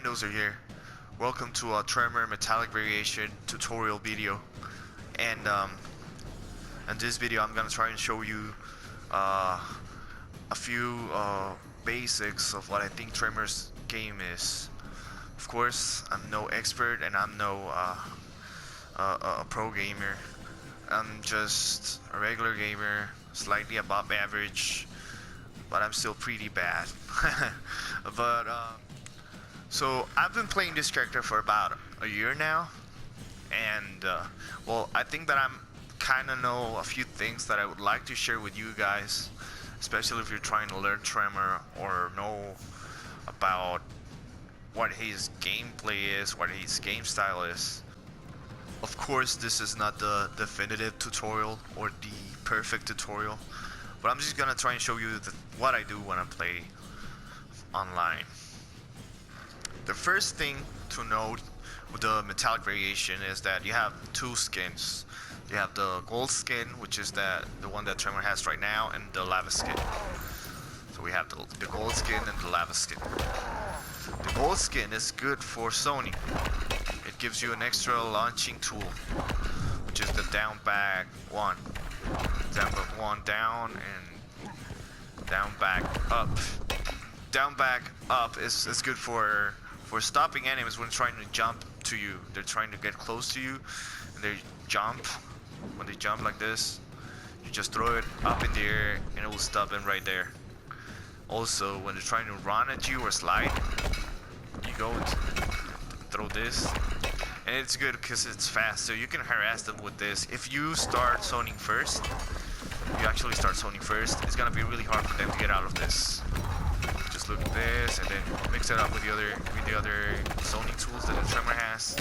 randos are here. Welcome to a Tremor metallic variation tutorial video. And in this video I'm gonna try and show you a few basics of what I think Tremor's game is. Of course, I'm no expert and I'm no a pro gamer. I'm just a regular gamer, slightly above average, but I'm still pretty bad. But so I've been playing this character for about a year now, and well, I think that I'm kind of know a few things that I would like to share with you guys, especially if you're trying to learn Tremor or know about what his gameplay is, what his game style is. Of course, this is not the definitive tutorial or the perfect tutorial, but I'm just gonna try and show you what I do when I play online. The first thing to note with the metallic variation is that you have two skins. You have the gold skin, which is the one that Tremor has right now, and the lava skin. So we have the gold skin and the lava skin. The gold skin is good for zoning. It gives you an extra launching tool, which is the down back one. Down back one down and down back up. Down back up is good for stopping enemies when trying to jump to you. They're trying to get close to you and they jump. When they jump like this, you just throw it up in the air and it will stop them right there. Also, when they're trying to run at you or slide, you go and throw this, and it's good because it's fast, so you can harass them with this. If you start zoning first, it's gonna be really hard for them to get out of this. Just look at this and then mix it up with the other zoning tools that the Tremor has.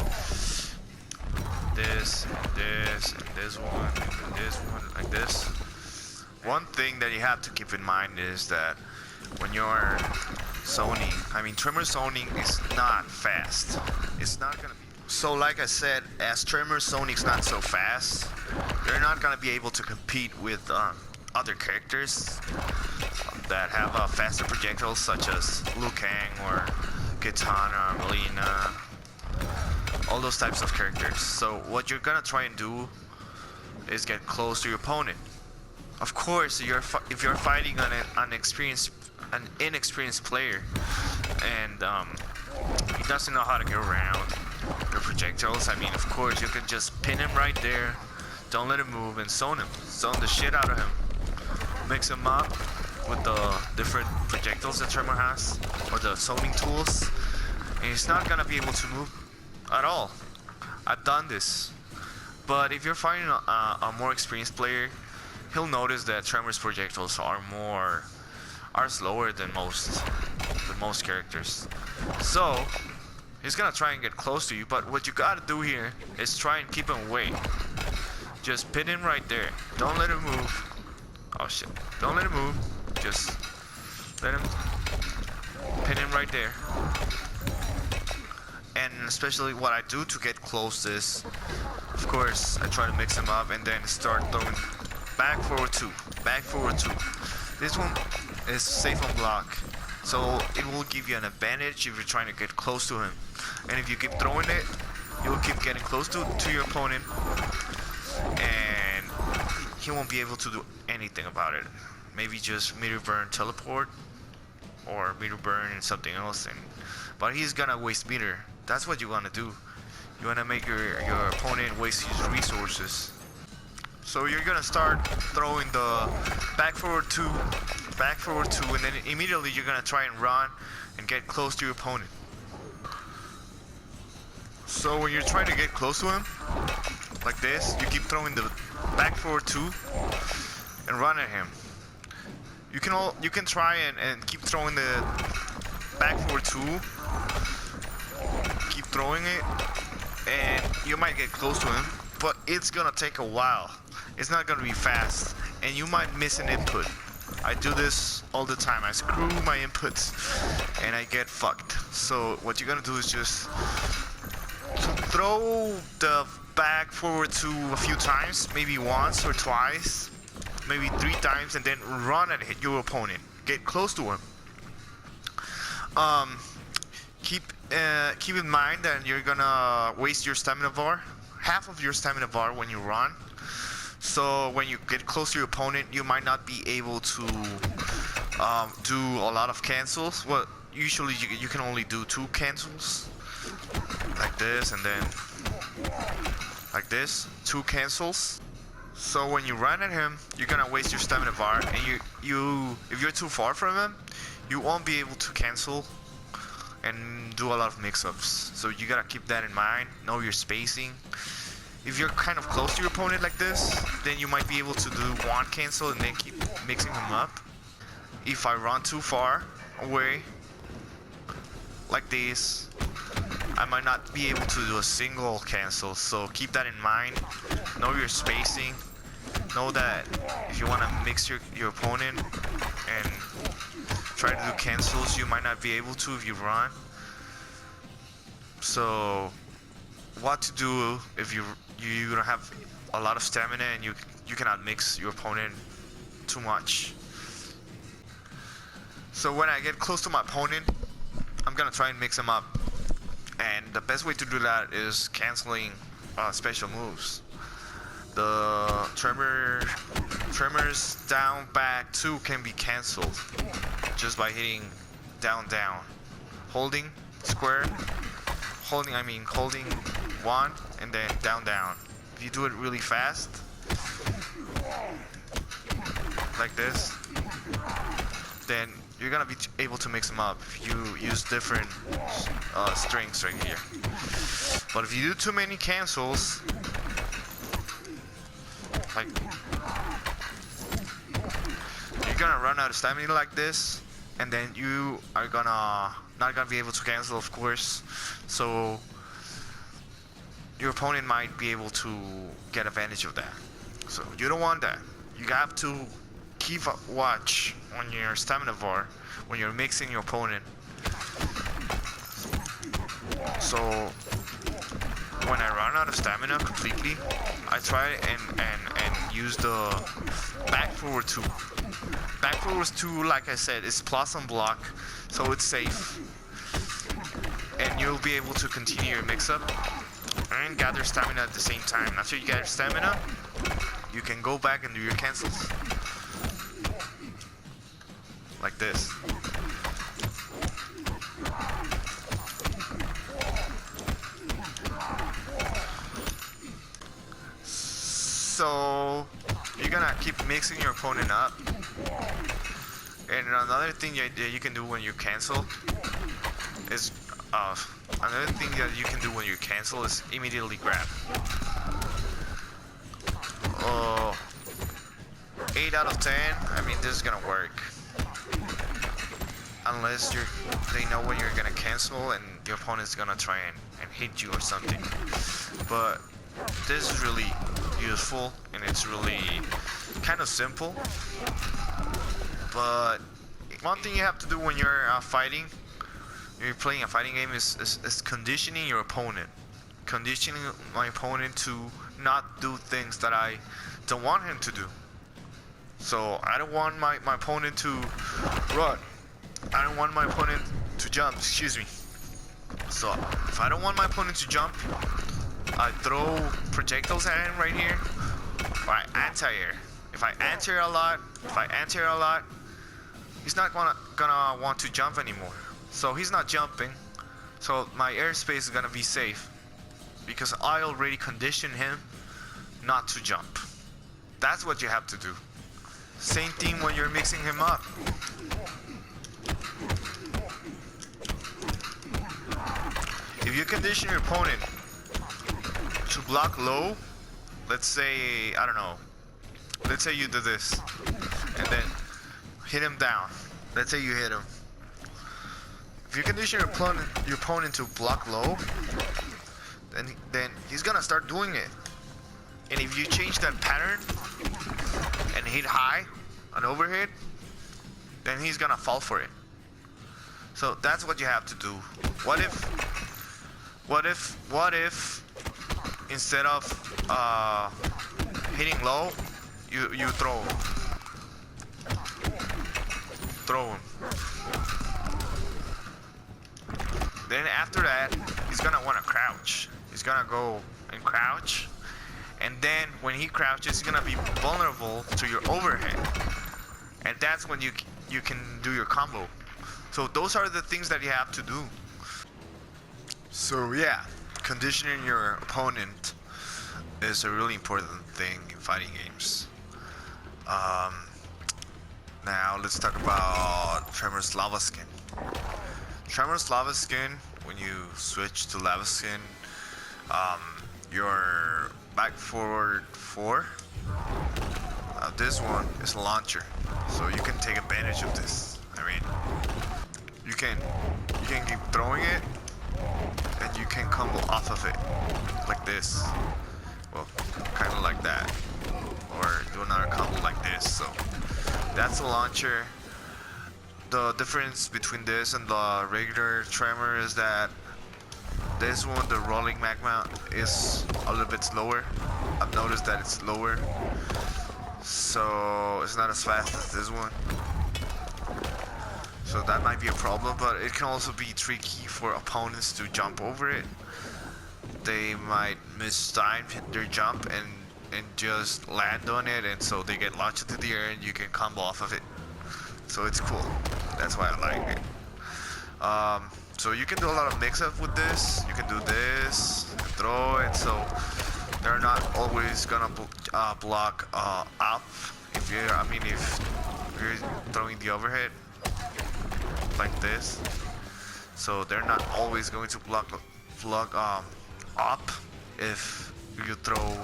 This and this and this one and this one, like this. One thing that you have to keep in mind is that when you're zoning, Tremor zoning is not fast. It's not gonna be. So like I said, as Tremor zoning's not so fast, you're not gonna be able to compete with other characters that have faster projectiles, such as Liu Kang or Kitana, Melina, all those types of characters. So what you're gonna try and do is get close to your opponent. Of course, if you're fighting an inexperienced player and he doesn't know how to get around your projectiles, of course you can just pin him right there, don't let him move, and zone the shit out of him. Mix him up with the different projectiles that Tremor has, or the zoning tools, and he's not gonna be able to move at all. I've done this. But if you're fighting a more experienced player, he'll notice that Tremor's projectiles are slower than most characters. So he's gonna try and get close to you, but what you gotta do here is try and keep him away. Just pin him right there. Don't let him move. Oh shit. Don't let him move. Just let him pin him right there. And especially what I do to get close is, of course, I try to mix him up and then start throwing back forward two. This one is safe on block, so it will give you an advantage if you're trying to get close to him. And if you keep throwing it, you'll keep getting close to your opponent, and he won't be able to do anything about it. Maybe just meter burn teleport, or meter burn and something else, but he's gonna waste meter. That's what you wanna do. You wanna make your opponent waste his resources. So you're gonna start throwing the back forward two, and then immediately you're gonna try and run and get close to your opponent. So when you're trying to get close to him, like this, you keep throwing the back forward two and run at him. You can try and keep throwing the back forward two, keep throwing it, and you might get close to him, but it's gonna take a while. It's not gonna be fast, and you might miss an input. I do this all the time. I screw my inputs and I get fucked. So what you're gonna do is just throw the back forward two a few times, maybe once or twice, maybe 3 times, and then run and hit your opponent. Get close to him. keep in mind that you're gonna waste your stamina bar, half of your stamina bar when you run. So when you get close to your opponent, you might not be able to do a lot of cancels. Well, usually you can only do 2 cancels, like this, and then like this, 2 cancels. So when you run at him, you're gonna waste your stamina bar, and if you're too far from him, you won't be able to cancel and do a lot of mix-ups. So you gotta keep that in mind. Know your spacing. If you're kind of close to your opponent like this, then you might be able to do 1 cancel and then keep mixing him up. If I run too far away, like this, I might not be able to do a single cancel. So keep that in mind. Know your spacing. Know that if you want to mix your opponent and try to do cancels, you might not be able to if you run. So what to do if you don't have a lot of stamina and you cannot mix your opponent too much. So when I get close to my opponent, I'm gonna try and mix him up, and the best way to do that is canceling special moves. The Tremor's down back 2 can be cancelled just by hitting down down, holding square, holding 1 and then down down. If you do it really fast, like this, then you're gonna be able to mix them up if you use different strings right here. But if you do too many cancels, like, you're gonna run out of stamina like this, and then you are not gonna be able to cancel, of course. So your opponent might be able to get advantage of that. So you don't want that. You have to keep a watch on your stamina bar when you're mixing your opponent. So when I run out of stamina completely, I try and use the back forward 2. Back forward 2, like I said, is plus on block, so it's safe. And you'll be able to continue your mix-up and gather stamina at the same time. After you gather stamina, you can go back and do your cancels. Like this. So you're gonna keep mixing your opponent up. And another thing that you can do when you cancel is immediately grab. 8 out of 10. I mean, this is gonna work. Unless they know when you're gonna cancel and your opponent's gonna try and hit you or something. But this is really useful and it's really kind of simple. But one thing you have to do when you're fighting, you're playing a fighting game, is conditioning your opponent. Conditioning my opponent to not do things that I don't want him to do. So I don't want my opponent to run. I don't want my opponent to jump, excuse me. So if I don't want my opponent to jump, I throw projectiles at him right here, or I anti-air. If I anti-air a lot, he's not gonna want to jump anymore. So he's not jumping, so my airspace is gonna be safe because I already conditioned him not to jump. That's what you have to do. Same thing when you're mixing him up. If you condition your opponent to block low, let's say, I don't know, let's say you do this and then hit him down. Let's say you hit him. If you condition your opponent to block low, then he's gonna start doing it. And if you change that pattern and hit high, an overhit, then he's gonna fall for it. So that's what you have to do. What if instead of hitting low, you throw him. Then after that, he's gonna want to crouch. He's gonna go and crouch, and then when he crouches, he's gonna be vulnerable to your overhead, and that's when you can do your combo. So those are the things that you have to do. So yeah, conditioning your opponent is a really important thing in fighting games. Now let's talk about Tremor's lava skin. Tremor's lava skin, when you switch to lava skin, your back forward 4, this one is a launcher, so you can take advantage of this. I mean, you can keep throwing it, and you can combo off of it like this. Well, kind of like that, or do another combo like this. So that's a launcher. The difference between this and the regular Tremor is that this one, the rolling magma, is a little bit slower. I've noticed that it's slower, so it's not as fast as this one. So that might be a problem, but it can also be tricky for opponents to jump over it. They might mistime their jump and just land on it, and so they get launched into the air and you can combo off of it. So it's cool. That's why I like it. So you can do a lot of mix-up with this. You can do this, and throw it. So they're not always gonna block up. If you're throwing the overhead like this, so they're not always going to block up if you throw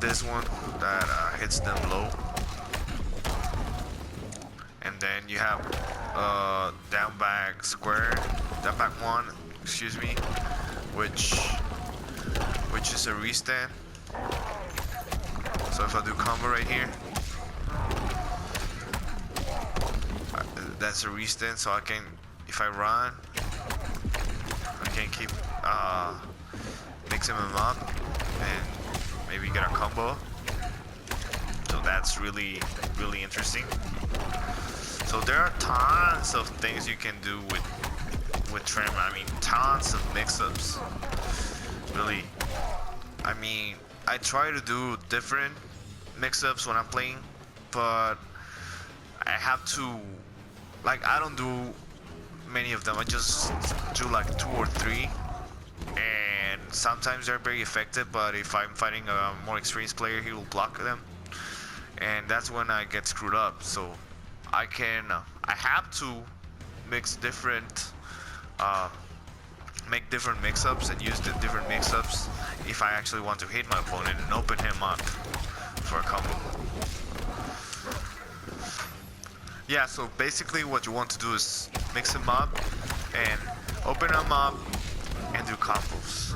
this one that hits them low. And then you have down back 1, excuse me, which is a restand. So if I do combo right here, that's a restand. So I can, if I run, I can keep mixing them up and maybe get a combo. So that's really interesting. So there are tons of things you can do with Tremor. I mean, tons of mix-ups. Really, I mean, I try to do different mix-ups when I'm playing, but I have to, like, I don't do many of them. I just do like 2 or 3, and sometimes they're very effective, but if I'm fighting a more experienced player, he will block them, and that's when I get screwed up. So I have to mix different, make different mix-ups and use the different mix-ups if I actually want to hit my opponent and open him up for a combo. Yeah, so basically what you want to do is mix him up and open him up and do combos.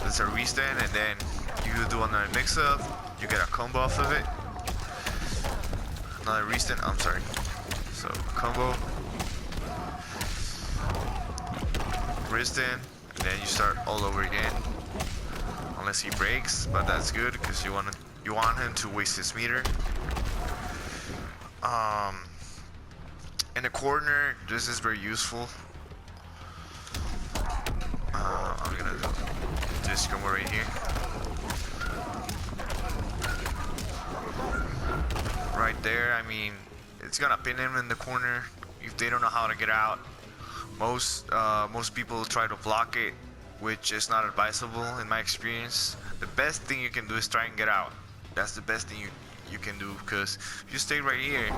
That's a restand, and then you do another mix-up, you get a combo off of it. Another restand, I'm sorry. So combo, restand, and then you start all over again. Unless he breaks, but that's good because you want him to waste his meter. In the corner, this is very useful. I'm gonna do this combo right here. Right there, I mean, it's gonna pin him in the corner if they don't know how to get out. Most people try to block it, which is not advisable in my experience. The best thing you can do is try and get out. That's the best thing you can do, because if you stay right here,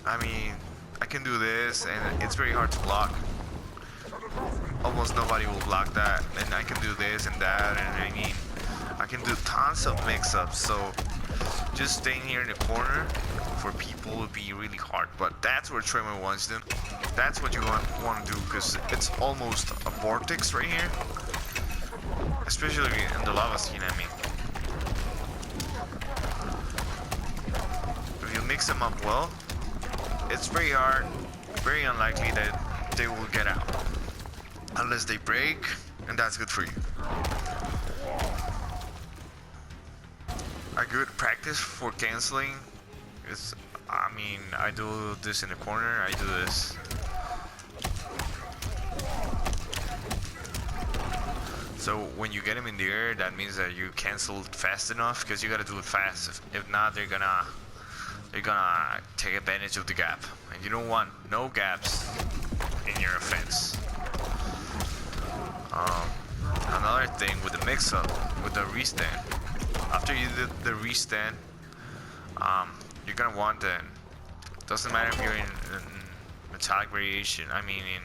I mean, I can do this and it's very hard to block. Almost nobody will block that, and I can do this and that, and I mean, I can do tons of mix-ups. So just staying here in the corner for people would be really hard, but that's where Tremor wants them. That's what you want to do, because it's almost a vortex right here, especially in the lava scene. I mean, if you mix them up well, it's very hard, very unlikely that they will get out unless they break, and that's good for you. A good practice for canceling is, I mean, I do this in the corner, I do this So when you get them in the air, that means that you canceled fast enough, because you gotta do it fast. If not, they're gonna take advantage of the gap, and you don't want no gaps in your offense. Another thing with the mix-up, with the restand, after you did the restand, you're gonna want the, doesn't matter if you're in metallic variation, I mean in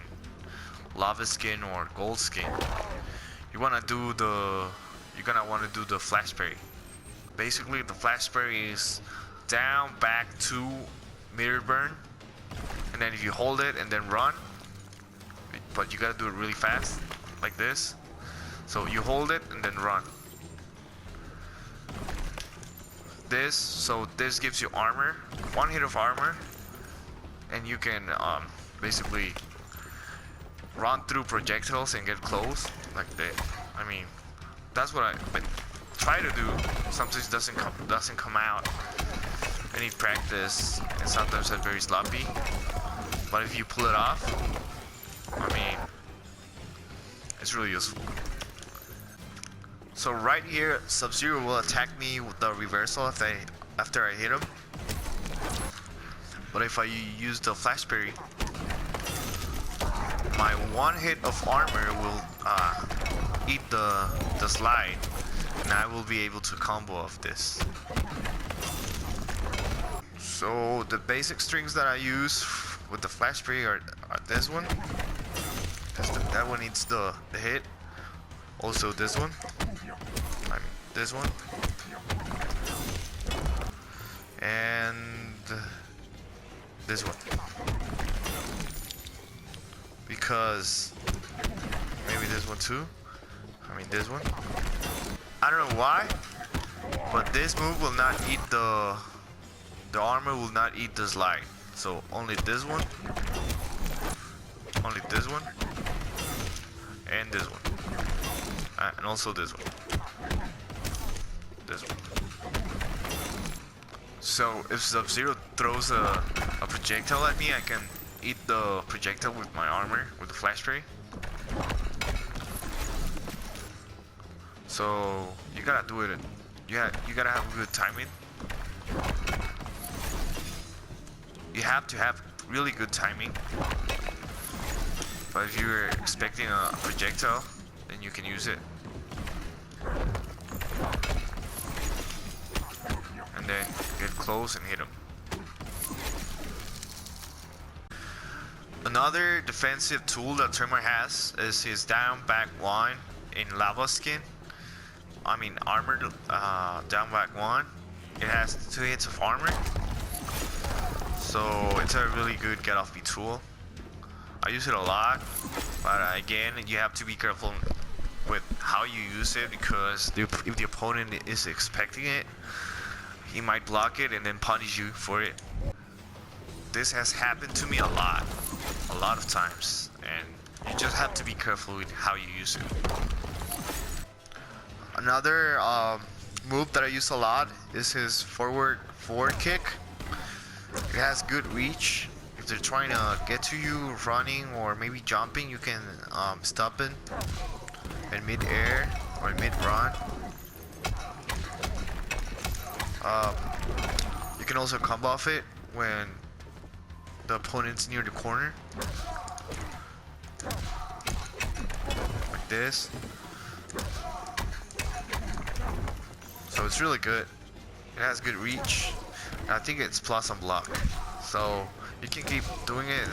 lava skin or gold skin, you're gonna want to do the flash parry. Basically, the flash parry is down, back, to mirror burn, and then if you hold it and then run, but you gotta do it really fast, like this. So you hold it and then run. So this gives you armor, 1 hit of armor, and you can basically run through projectiles and get close like that. I mean, that's what I try to do. Sometimes doesn't come out. I need practice, and sometimes it's very sloppy. But if you pull it off, I mean, it's really useful. So right here, Sub-Zero will attack me with the reversal after I hit him. But if I use the flash parry, my 1 hit of armor will eat the slide, and I will be able to combo off this. So the basic strings that I use with the flash parry are this one, because that one needs the hit. Also this one, this one, and this one, because maybe this one too. I mean this one. I don't know why, but this move will not eat the armor will not eat the slide. So only this one, and this one, and also this one. So if Sub-Zero throws a projectile at me, I can eat the projectile with my armor, with the flash parry. So you gotta do it. You gotta have good timing. You have to have really good timing. But if you're expecting a projectile, then you can use it. And then get close and hit him. Another defensive tool that Tremor has is his down back one in lava skin. I mean armored down back one. It has 2 hits of armor. So it's a really good get off me tool. I use it a lot, but again, you have to be careful with how you use it, because if the opponent is expecting it, he might block it and then punish you for it. This has happened to me a lot of times, and you just have to be careful with how you use it. Another move that I use a lot is his forward kick. It has good reach. If they're trying to get to you running or maybe jumping, you can stop it in mid-air or mid-run. You can also combo off it when the opponent's near the corner, like this. So it's really good. It has good reach. And I think it's plus on block. So you can keep doing it,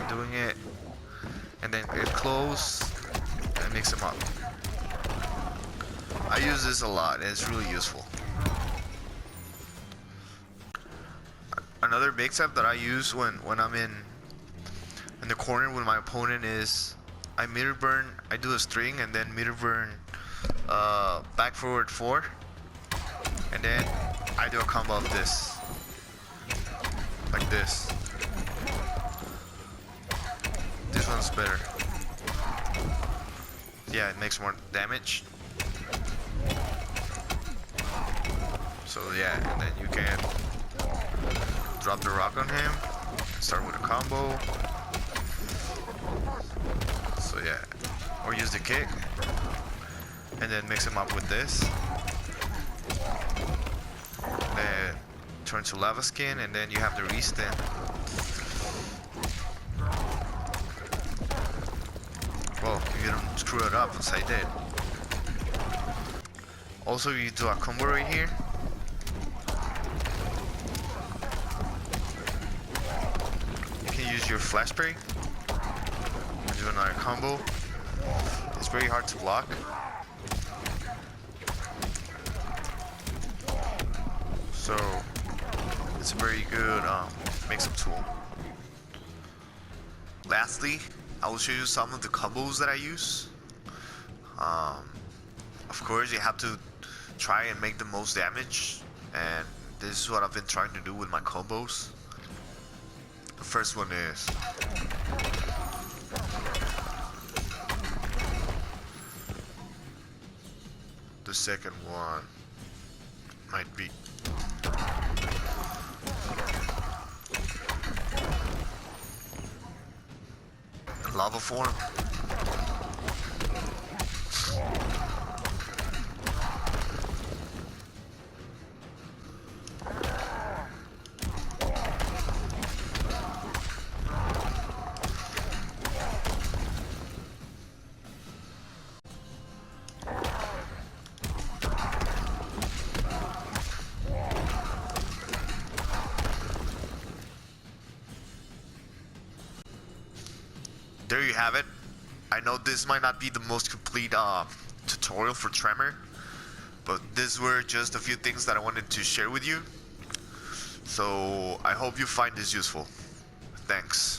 and then get close and mix them up. I use this a lot, and it's really useful. Another mix-up that I use when I'm in the corner when my opponent is, I mirror burn, I do a string and then mirror burn back forward 4, and then I do a combo of this, like this. This one's better. Yeah, it makes more damage. So yeah, and then you can drop the rock on him, start with a combo. So yeah, or use the kick. and then mix them up with this. Then turn to lava skin, and then you have the restin. Well, you don't screw it up as I did. Also, you do a combo right here. You can use your flash spray and do another combo. It's very hard to block. So it's a very good mix-up tool. Lastly, I will show you some of the combos that I use. Of course, you have to try and make the most damage, and this is what I've been trying to do with my combos. The first one is the second one might be lava form. There you have it. I know this might not be the most complete tutorial for Tremor, but these were just a few things that I wanted to share with you. So I hope you find this useful. Thanks.